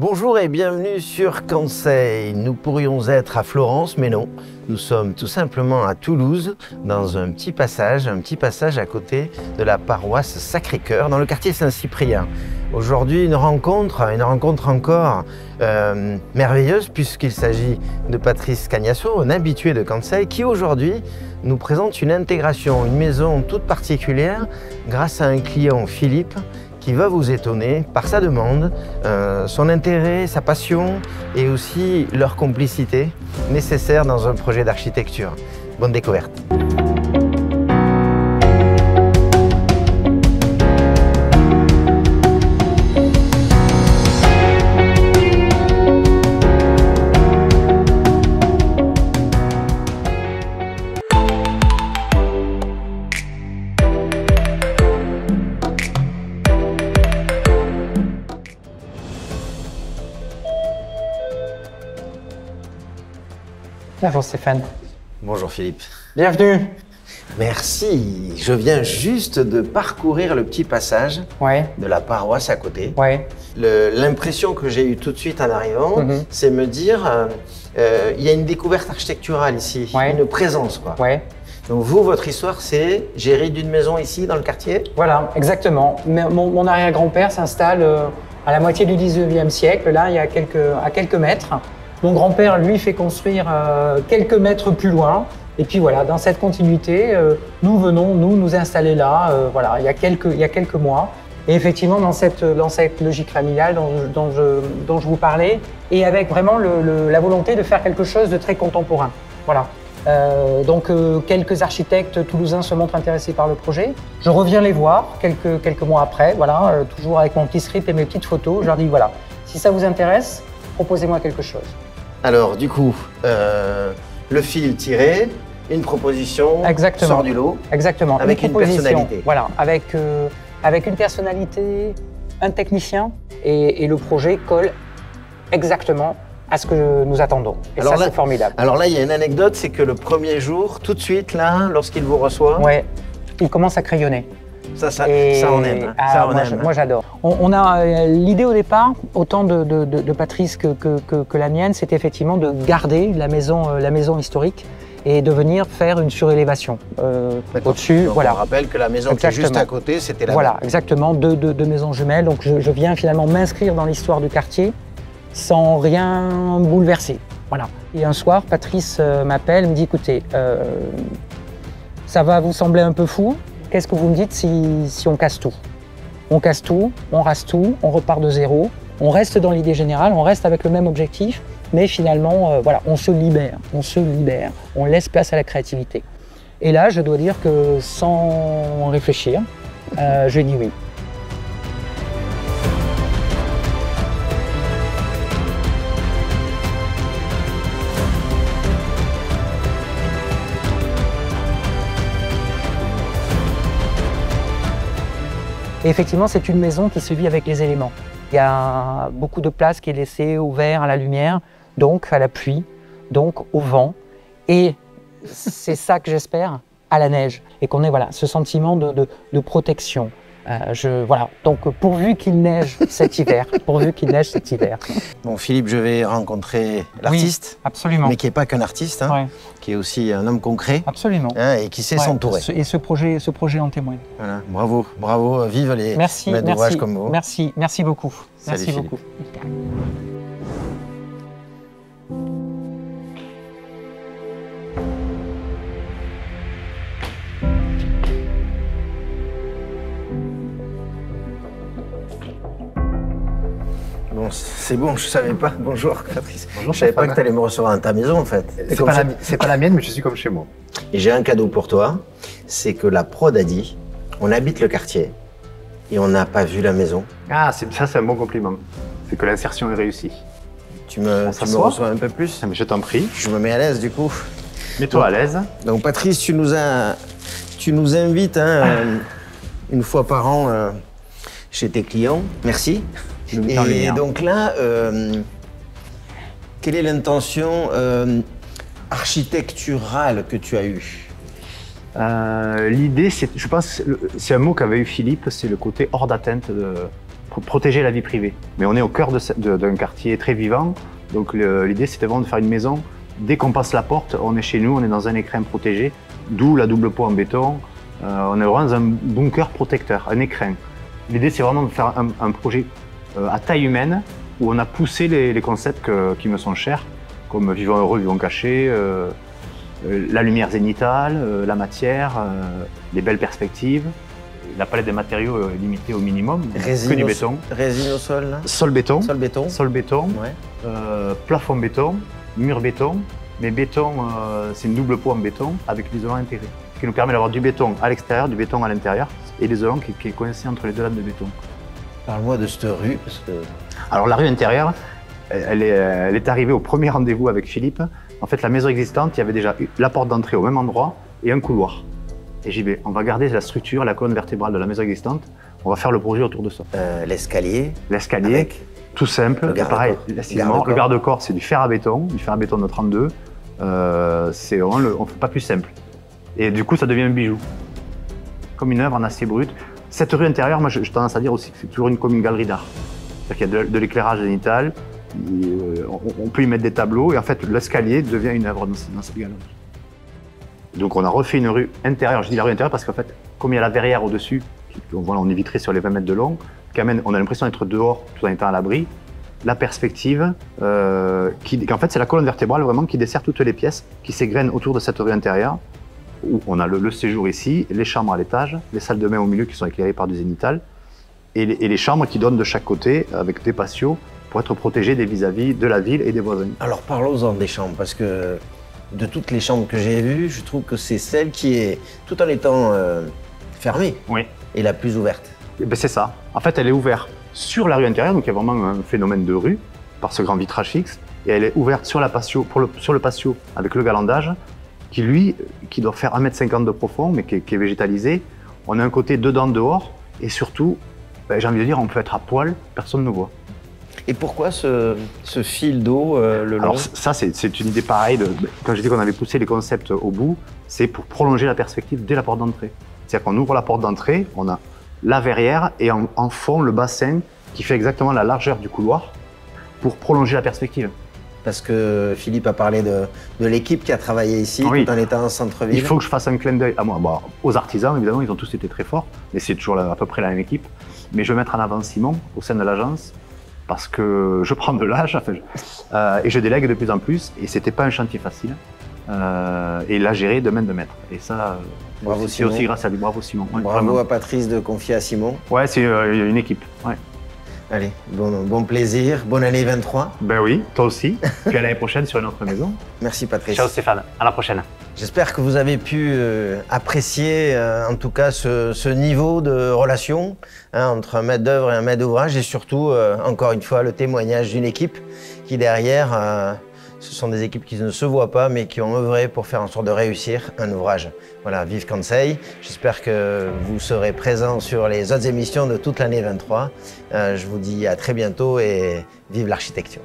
Bonjour et bienvenue sur Conseil. Nous pourrions être à Florence, mais non. Nous sommes tout simplement à Toulouse, dans un petit passage à côté de la paroisse Sacré-Cœur, dans le quartier Saint-Cyprien. Aujourd'hui, une rencontre encore merveilleuse, puisqu'il s'agit de Patrice Cagnasso, un habitué de Conseil, qui aujourd'hui nous présente une intégration, une maison toute particulière, grâce à un client, Philippe, qui va vous étonner par sa demande, son intérêt, sa passion et aussi leur complicité nécessaire dans un projet d'architecture. Bonne découverte. Bonjour Stéphane. Bonjour Philippe. Bienvenue. Merci. Je viens juste de parcourir le petit passage de la paroisse à côté. L'impression que j'ai eue tout de suite en arrivant, c'est me dire il y a une découverte architecturale ici, une présence quoi. Donc vous, votre histoire, c'est gérer d'une maison ici dans le quartier? Voilà, exactement. Mon arrière-grand-père s'installe à la moitié du 19e siècle, là, il y a à quelques mètres. Mon grand-père, lui, fait construire quelques mètres plus loin. Et puis voilà, dans cette continuité, nous venons nous installer là, voilà, il y a quelques mois. Et effectivement, dans cette logique familiale dont je vous parlais, et avec vraiment la volonté de faire quelque chose de très contemporain. Voilà. Donc quelques architectes toulousains se montrent intéressés par le projet. Je reviens les voir quelques mois après, voilà, toujours avec mon petit script et mes petites photos. Je leur dis voilà, si ça vous intéresse, proposez-moi quelque chose. Alors du coup, le fil tiré, une proposition sort du lot. Exactement. Avec une personnalité. Voilà, avec une personnalité, un technicien, et le projet colle exactement à ce que nous attendons. Et alors ça, c'est formidable. Alors là, il y a une anecdote, c'est que le premier jour, tout de suite, là, lorsqu'il vous reçoit… il commence à crayonner. Ça on aime. Moi, j'adore. On a l'idée au départ, autant de Patrice que la mienne, c'était effectivement de garder la maison historique et de venir faire une surélévation au-dessus. Voilà. On rappelle que la maison qui est juste à côté, c'était la… Voilà, exactement, deux maisons jumelles. Donc je viens finalement m'inscrire dans l'histoire du quartier sans rien bouleverser. Voilà. Et un soir, Patrice m'appelle, me dit écoutez, ça va vous sembler un peu fou. Qu'est-ce que vous me dites si on casse tout? On casse tout, on rase tout, on repart de zéro, on reste dans l'idée générale, on reste avec le même objectif, mais finalement, voilà, on se libère, on laisse place à la créativité. Et là, je dois dire que sans réfléchir, je dis oui. Et effectivement, c'est une maison qui se vit avec les éléments. Il y a beaucoup de place qui est laissée ouverte à la lumière, donc à la pluie, donc au vent. Et c'est ça que j'espère, à la neige. Et qu'on ait voilà, ce sentiment de protection. Voilà. Donc pourvu qu'il neige cet hiver, Bon Philippe, je vais rencontrer l'artiste, absolument. Mais qui n'est pas qu'un artiste, hein, qui est aussi un homme concret, absolument. Hein, et qui sait s'entourer. Et ce projet en témoigne. Voilà. Bravo, vive les maîtres d'ouvrage comme vous. Merci beaucoup. Salut, merci beaucoup. Bon, c'est bon, je savais pas. Bonjour Patrice. Bonjour, je savais pas que tu allais me recevoir dans ta maison en fait. C'est pas la mienne, mais je suis comme chez moi. Et j'ai un cadeau pour toi, c'est que la prod a dit, on habite le quartier et on n'a pas vu la maison. Ah, ça c'est un bon compliment. C'est que l'insertion est réussie. Tu me reçois un peu plus? Ah, mais je t'en prie. Je me mets à l'aise du coup. Mets-toi à l'aise. Donc Patrice, tu nous invites une fois par an chez tes clients. Merci. Et donc là, quelle est l'intention architecturale que tu as eue? L'idée, je pense, c'est un mot qu'avait eu Philippe, c'est le côté hors d'atteinte protéger la vie privée. Mais on est au cœur d'un quartier très vivant, donc l'idée c'était vraiment de faire une maison. Dès qu'on passe la porte, on est chez nous, on est dans un écrin protégé, d'où la double peau en béton. On est vraiment dans un bunker protecteur, un écrin. L'idée c'est vraiment de faire un projet à taille humaine, où on a poussé les concepts qui me sont chers, comme vivant heureux, vivant caché, la lumière zénitale, la matière, les belles perspectives. La palette des matériaux est limitée au minimum, que du béton. Résine au sol, là. Sol béton. Sol béton. Sol béton. Ouais. Plafond béton, mur béton. Mais béton, c'est une double peau en béton avec l'isolant intégré. Ce qui nous permet d'avoir du béton à l'extérieur, du béton à l'intérieur et l'isolant qui est coincé entre les deux lames de béton. Parle-moi de cette rue, parce que... Alors la rue intérieure, elle est arrivée au premier rendez-vous avec Philippe. En fait, la maison existante, il y avait déjà la porte d'entrée au même endroit et un couloir. Et j'ai dit, on va garder la structure, la colonne vertébrale de la maison existante. On va faire le projet autour de ça. L'escalier. L'escalier, tout simple. Pareil, le garde-corps, c'est du fer à béton de 32. C'est vraiment on ne fait pas plus simple. Et du coup, ça devient un bijou. Comme une œuvre en acier brut. Cette rue intérieure, moi, j'ai tendance à dire aussi que c'est toujours comme une galerie d'art. C'est-à-dire qu'il y a de l'éclairage zénital, on peut y mettre des tableaux, et en fait, l'escalier devient une œuvre dans cette galerie. Donc on a refait une rue intérieure. Je dis la rue intérieure parce qu'en fait, comme il y a la verrière au-dessus, on est vitré sur les 20 mètres de long, on a l'impression d'être dehors tout en étant à l'abri. La perspective, en fait c'est la colonne vertébrale vraiment qui dessert toutes les pièces, qui s'égrènent autour de cette rue intérieure, où on a le séjour ici, les chambres à l'étage, les salles de bain au milieu qui sont éclairées par du zénital, et les chambres qui donnent de chaque côté avec des patios pour être protégés des vis-à-vis de la ville et des voisins. Alors parlons-en des chambres, parce que de toutes les chambres que j'ai vues, je trouve que c'est celle qui est, tout en étant fermée, oui, et la plus ouverte. Ben c'est ça. En fait, elle est ouverte sur la rue intérieure, donc il y a vraiment un phénomène de rue, par ce grand vitrage fixe, et elle est ouverte sur, sur le patio avec le galandage, qui doit faire 1,50 m de profond, mais qui est végétalisé. On a un côté dedans, dehors, et surtout, ben, j'ai envie de dire, on peut être à poil, personne ne voit. Et pourquoi ce fil d'eau le long? Alors ça, c'est une idée pareille. Quand j'ai dit qu'on avait poussé les concepts au bout, c'est pour prolonger la perspective dès la porte d'entrée. C'est-à-dire qu'on ouvre la porte d'entrée, on a la verrière et en fond le bassin qui fait exactement la largeur du couloir pour prolonger la perspective. Parce que Philippe a parlé de l'équipe qui a travaillé ici, oui, tout en étant en centre-ville. Il faut que je fasse un clin d'œil à moi. Bon, aux artisans, évidemment, ils ont tous été très forts, mais c'est toujours à peu près la même équipe. Mais je veux mettre en avant Simon au sein de l'agence, parce que je prends de l'âge, et je délègue de plus en plus, et c'était pas un chantier facile. Et la gérer de main de maître. Et ça, c'est aussi grâce à lui. Bravo Simon. Ouais, bravo vraiment. À Patrice de confier à Simon. Ouais, c'est une équipe. Ouais. Allez, bon plaisir, bonne année 23. Ben oui, toi aussi. Puis à l'année prochaine sur une autre maison. Merci Patrice. Ciao Stéphane, à la prochaine. J'espère que vous avez pu apprécier en tout cas ce niveau de relation entre un maître d'œuvre et un maître d'ouvrage, et surtout, encore une fois, le témoignage d'une équipe qui derrière, ce sont des équipes qui ne se voient pas mais qui ont œuvré pour faire en sorte de réussir un ouvrage. Voilà, vive Kansei. J'espère que vous serez présents sur les autres émissions de toute l'année 23. Je vous dis à très bientôt et vive l'architecture.